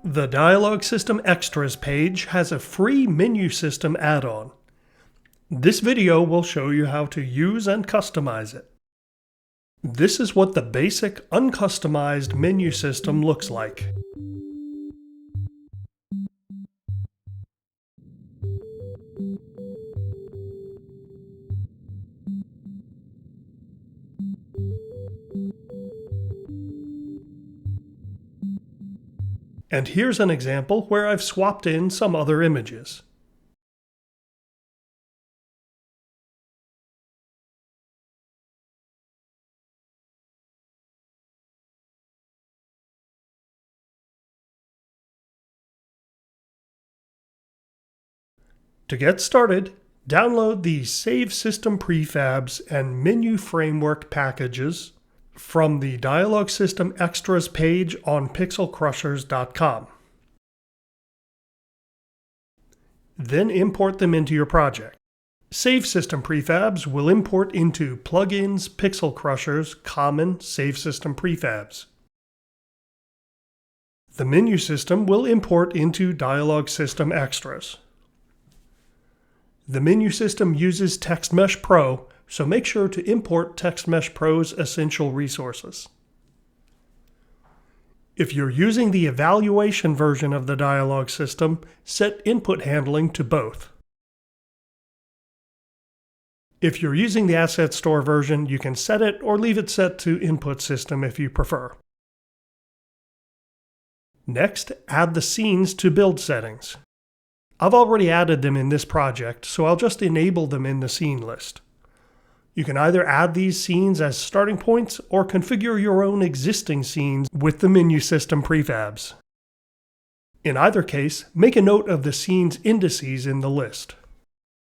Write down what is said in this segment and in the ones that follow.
The Dialog System Extras page has a free menu system add-on. This video will show you how to use and customize it. This is what the basic uncustomized menu system looks like. And here's an example where I've swapped in some other images. To get started, download the Save System Prefabs and Menu Framework packages from the Dialog System Extras page on pixelcrushers.com. Then import them into your project. Save System Prefabs will import into Plugins Pixel Crushers Common Save System Prefabs. The menu system will import into Dialog System Extras. The menu system uses TextMesh Pro, so make sure to import TextMesh Pro's essential resources. If you're using the evaluation version of the Dialog system, set input handling to both. If you're using the Asset Store version, you can set it or leave it set to input system if you prefer. Next, add the scenes to build settings. I've already added them in this project, so I'll just enable them in the scene list. You can either add these scenes as starting points or configure your own existing scenes with the menu system prefabs. In either case, make a note of the scene's indices in the list.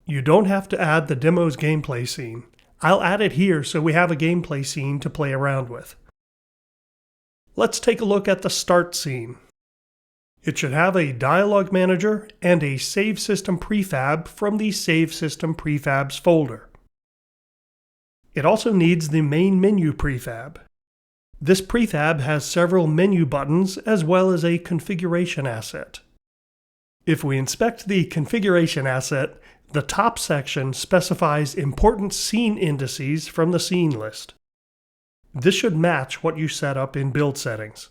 You don't have to add the demo's gameplay scene. I'll add it here so we have a gameplay scene to play around with. Let's take a look at the start scene. It should have a dialog manager and a Save System Prefab from the Save System Prefabs folder. It also needs the main menu prefab. This prefab has several menu buttons as well as a configuration asset. If we inspect the configuration asset, the top section specifies important scene indices from the scene list. This should match what you set up in build settings.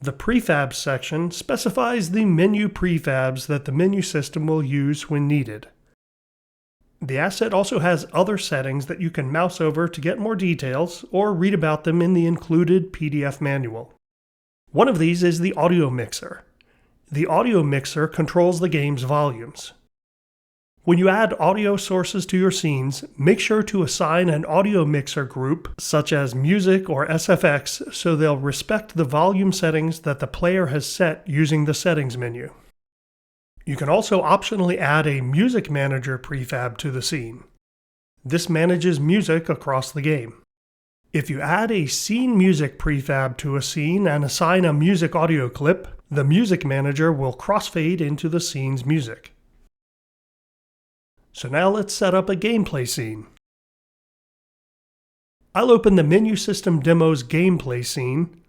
The prefabs section specifies the menu prefabs that the menu system will use when needed. The asset also has other settings that you can mouse over to get more details or read about them in the included PDF manual. One of these is the audio mixer. The audio mixer controls the game's volumes. When you add audio sources to your scenes, make sure to assign an audio mixer group, such as music or SFX, so they'll respect the volume settings that the player has set using the settings menu. You can also optionally add a music manager prefab to the scene. This manages music across the game. If you add a scene music prefab to a scene and assign a music audio clip, the music manager will crossfade into the scene's music. So now let's set up a gameplay scene. I'll open the menu system demo's gameplay scene,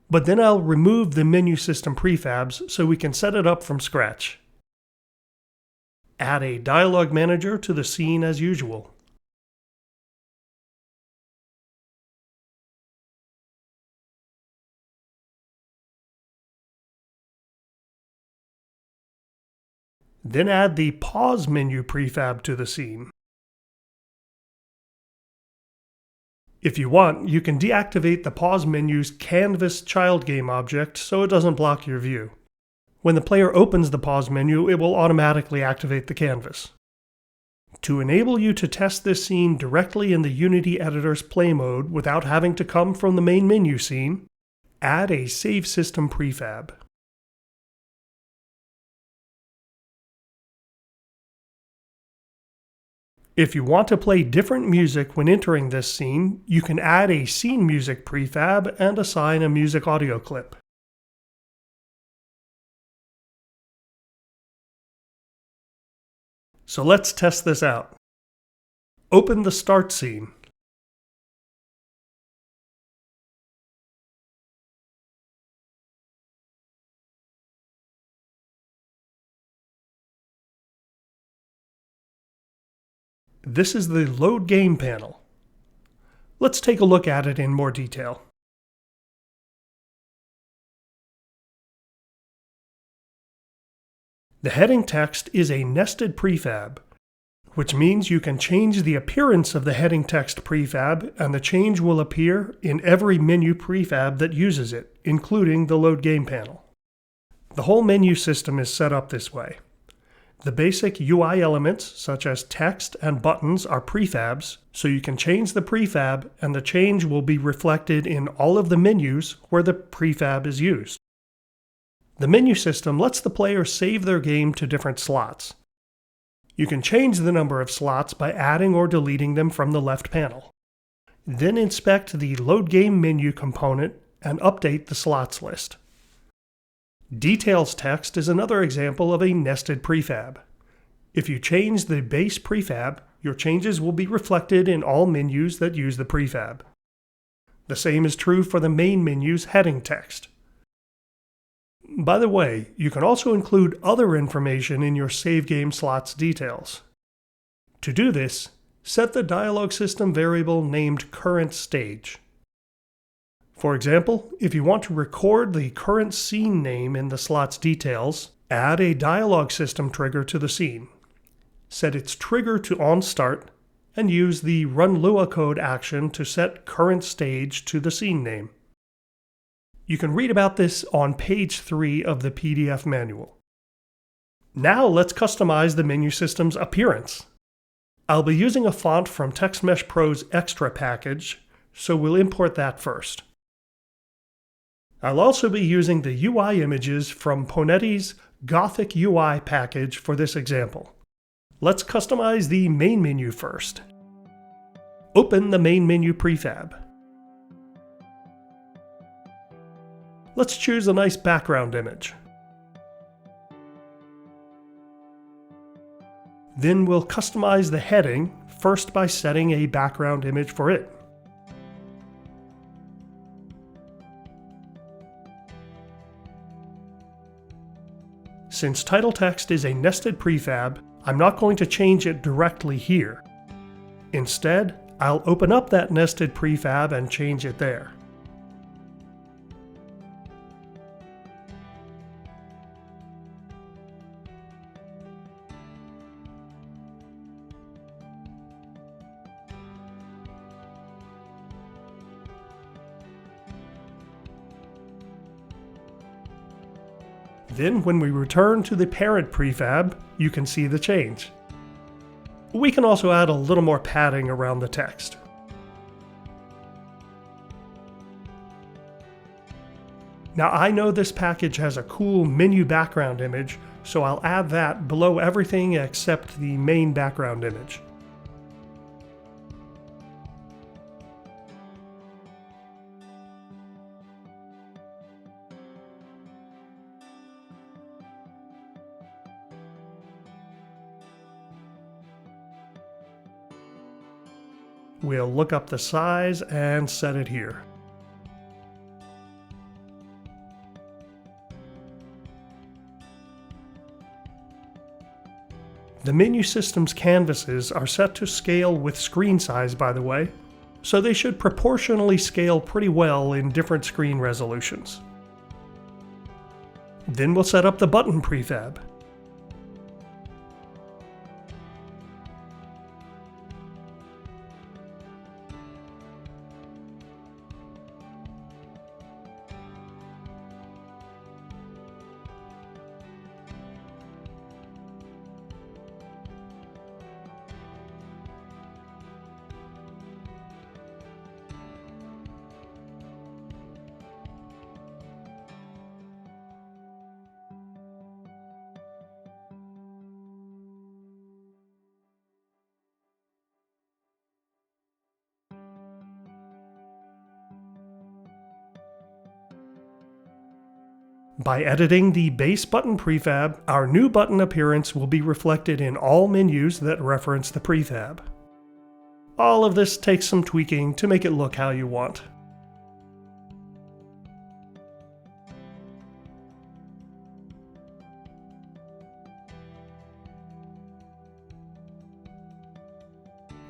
but then I'll remove the menu system prefabs so we can set it up from scratch. Add a dialog manager to the scene as usual. Then add the pause menu prefab to the scene. If you want, you can deactivate the pause menu's canvas child game object so it doesn't block your view. When the player opens the pause menu, it will automatically activate the canvas. To enable you to test this scene directly in the Unity editor's play mode without having to come from the main menu scene, add a Save System Prefab. If you want to play different music when entering this scene, you can add a scene music prefab and assign a music audio clip. So let's test this out. Open the start scene. This is the Load Game panel. Let's take a look at it in more detail. The heading text is a nested prefab, which means you can change the appearance of the heading text prefab, and the change will appear in every menu prefab that uses it, including the Load Game panel. The whole menu system is set up this way. The basic UI elements, such as text and buttons, are prefabs, so you can change the prefab and the change will be reflected in all of the menus where the prefab is used. The menu system lets the player save their game to different slots. You can change the number of slots by adding or deleting them from the left panel. Then inspect the Load Game menu component and update the slots list. Details text is another example of a nested prefab. If you change the base prefab, your changes will be reflected in all menus that use the prefab. The same is true for the main menu's heading text. By the way, you can also include other information in your save game slots details. To do this, set the dialog system variable named current stage. For example, if you want to record the current scene name in the slot's details, add a dialog system trigger to the scene. Set its trigger to onStart and use the Run Lua code action to set current stage to the scene name. You can read about this on page 3 of the PDF manual. Now let's customize the menu system's appearance. I'll be using a font from TextMesh Pro's Extra package, so we'll import that first. I'll also be using the UI images from Ponetti's Gothic UI package for this example. Let's customize the main menu first. Open the main menu prefab. Let's choose a nice background image. Then we'll customize the heading, first by setting a background image for it. Since title text is a nested prefab, I'm not going to change it directly here. Instead, I'll open up that nested prefab and change it there. Then when we return to the parent prefab, you can see the change. We can also add a little more padding around the text. Now I know this package has a cool menu background image, so I'll add that below everything except the main background image. We'll look up the size and set it here. The menu system's canvases are set to scale with screen size, by the way, so they should proportionally scale pretty well in different screen resolutions. Then we'll set up the button prefab. By editing the base button prefab, our new button appearance will be reflected in all menus that reference the prefab. All of this takes some tweaking to make it look how you want.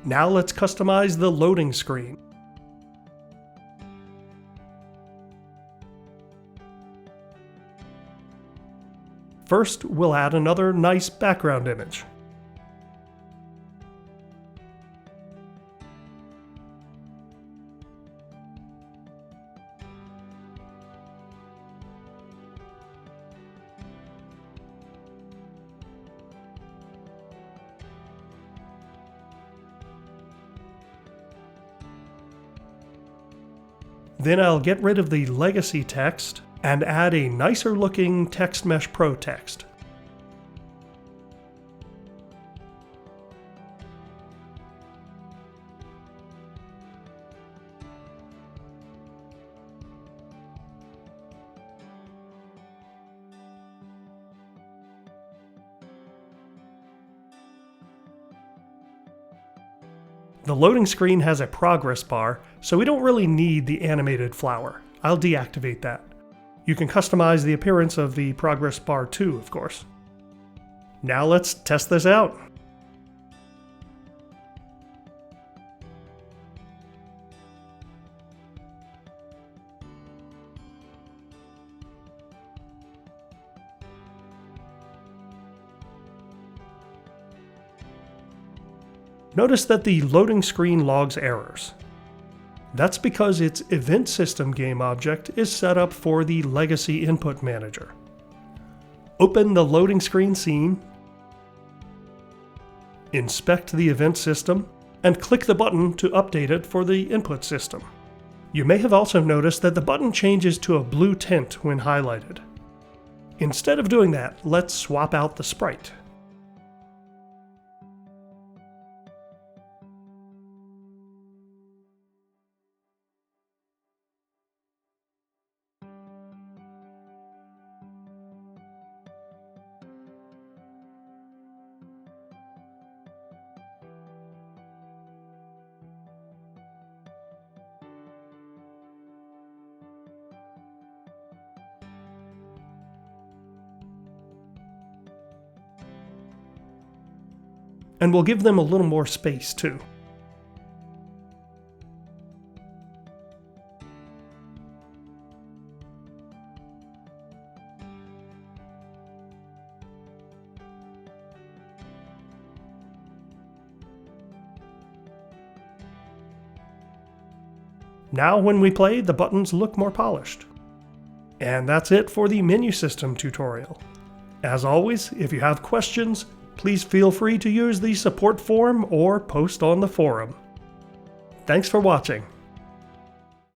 Now let's customize the loading screen. First, we'll add another nice background image. Then I'll get rid of the legacy text and add a nicer looking Text Mesh Pro text. The loading screen has a progress bar, so we don't really need the animated flower. I'll deactivate that. You can customize the appearance of the progress bar too, of course. Now let's test this out. Notice that the loading screen logs errors. That's because its event system game object is set up for the legacy input manager. Open the loading screen scene, inspect the event system, and click the button to update it for the input system. You may have also noticed that the button changes to a blue tint when highlighted. Instead of doing that, let's swap out the sprite. And we'll give them a little more space too. Now when we play, the buttons look more polished. And that's it for the menu system tutorial. As always, if you have questions, please feel free to use the support form or post on the forum. Thanks for watching.